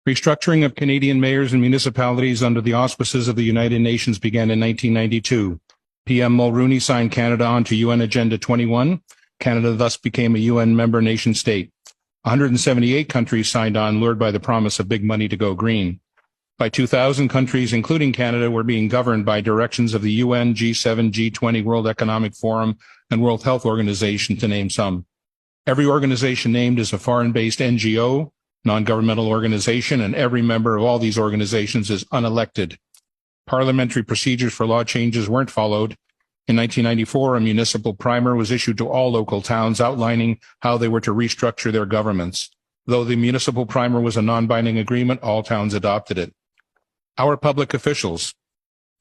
Restructuring of Canadian mayors and municipalities under the auspices of the United Nations began in 1992. PM Mulroney signed Canada onto UN Agenda 21. Canada thus became a UN member nation state. 178 countries signed on, lured by the promise of big money to go green. By 2000, countries, including Canada, were being governed by directions of the UN, G7, G20, World Economic Forum, and World Health Organization, to name some. Every organization named is a foreign-based NGO, non-governmental organization, and every member of all these organizations is unelected. Parliamentary procedures for law changes weren't followed. In 1994, a municipal primer was issued to all local towns outlining how they were to restructure their governments. Though the municipal primer was a non-binding agreement, all towns adopted it. Our public officials,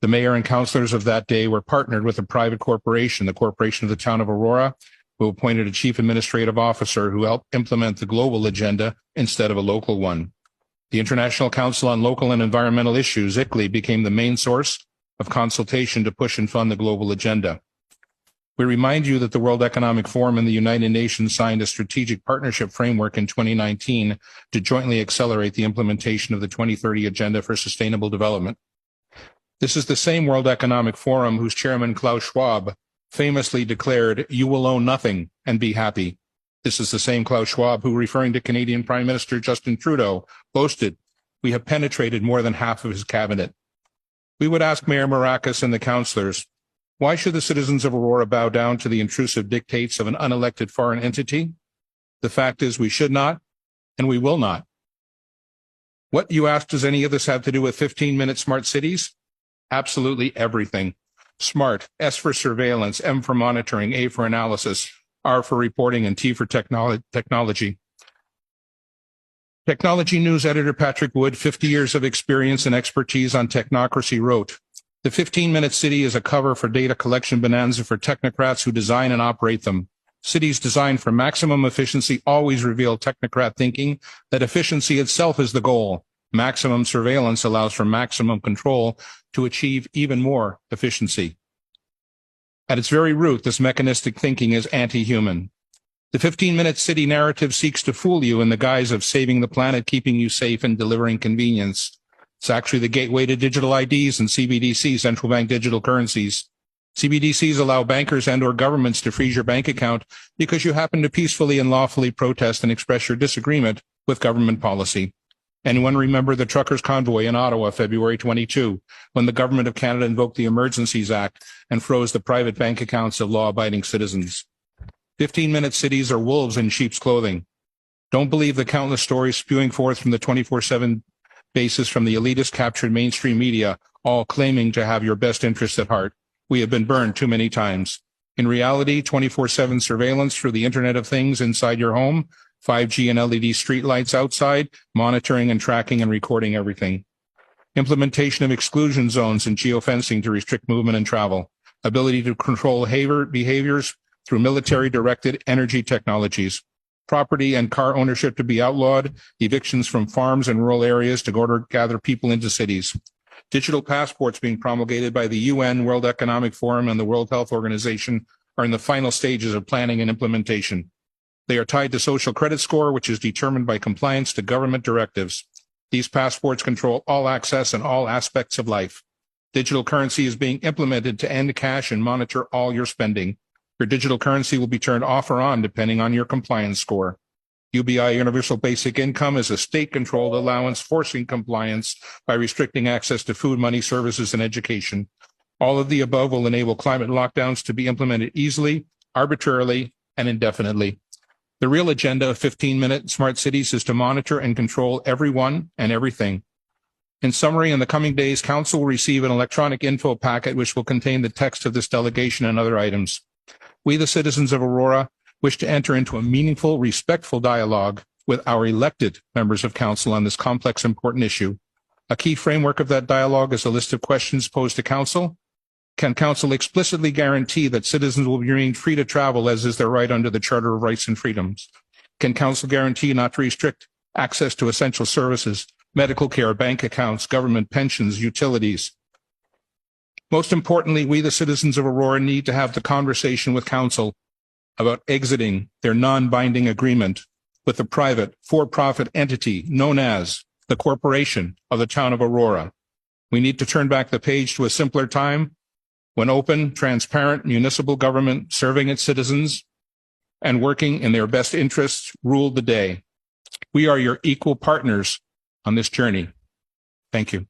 the mayor and councillors of that day, were partnered with a private corporation, the Corporation of the Town of Aurora, who appointed a chief administrative officer who helped implement the global agenda instead of a local one. The International Council on Local and Environmental Issues, ICLEI, became the main source of consultation to push and fund the global agenda. We remind you that the World Economic Forum and the United Nations signed a strategic partnership framework in 2019 to jointly accelerate the implementation of the 2030 Agenda for Sustainable Development. This is the same World Economic Forum whose chairman, Klaus Schwab, famously declared, "You will own nothing and be happy." This is the same Klaus Schwab who, referring to Canadian Prime Minister Justin Trudeau, boasted, "We have penetrated more than half of his cabinet." We would ask Mayor Marakis and the councillors, why should the citizens of Aurora bow down to the intrusive dictates of an unelected foreign entity? The fact is we should not, and we will not. What, you ask, does any of this have to do with 15-minute smart cities? Absolutely everything. SMART, S for surveillance, M for monitoring, A for analysis, R for reporting, and T for technology. Technology News editor Patrick Wood, 50 years of experience and expertise on technocracy, wrote, "The 15-minute city is a cover for data collection bonanza for technocrats who design and operate them. Cities designed for maximum efficiency always reveal technocrat thinking that efficiency itself is the goal. Maximum surveillance allows for maximum control to achieve even more efficiency." At its very root, this mechanistic thinking is anti-human. The 15-minute city narrative seeks to fool you in the guise of saving the planet, keeping you safe, and delivering convenience. It's actually the gateway to digital IDs and CBDCs, central bank digital currencies. CBDCs allow bankers and or governments to freeze your bank account because you happen to peacefully and lawfully protest and express your disagreement with government policy. Anyone remember the truckers' convoy in Ottawa, February 22, when the Government of Canada invoked the Emergencies Act and froze the private bank accounts of law-abiding citizens? 15-minute cities are wolves in sheep's clothing. Don't believe the countless stories spewing forth from the 24/7 basis from the elitist captured mainstream media, all claiming to have your best interests at heart. We have been burned too many times. In reality, 24/7 surveillance through the Internet of Things inside your home, 5G and LED streetlights outside, monitoring and tracking and recording everything. Implementation of exclusion zones and geofencing to restrict movement and travel. Ability to control behaviors through military-directed energy technologies. Property and car ownership to be outlawed. Evictions from farms and rural areas to gather people into cities. Digital passports being promulgated by the UN, World Economic Forum, and the World Health Organization are in the final stages of planning and implementation. They are tied to social credit score, which is determined by compliance to government directives. These passports control all access and all aspects of life. Digital currency is being implemented to end cash and monitor all your spending. Your digital currency will be turned off or on depending on your compliance score. UBI Universal Basic Income is a state-controlled allowance forcing compliance by restricting access to food, money, services, and education. All of the above will enable climate lockdowns to be implemented easily, arbitrarily, and indefinitely. The real agenda of 15-minute smart cities is to monitor and control everyone and everything. In summary, in the coming days, Council will receive an electronic info packet which will contain the text of this delegation and other items. We, the citizens of Aurora, wish to enter into a meaningful, respectful dialogue with our elected members of Council on this complex, important issue. A key framework of that dialogue is a list of questions posed to Council. Can Council explicitly guarantee that citizens will be remain free to travel as is their right under the Charter of Rights and Freedoms? Can Council guarantee not to restrict access to essential services, medical care, bank accounts, government pensions, utilities? Most importantly, we, the citizens of Aurora, need to have the conversation with Council about exiting their non-binding agreement with the private, for-profit entity known as the corporation of the town of Aurora. We need to turn back the page to a simpler time when open, transparent municipal government serving its citizens and working in their best interests ruled the day. We are your equal partners on this journey. Thank you.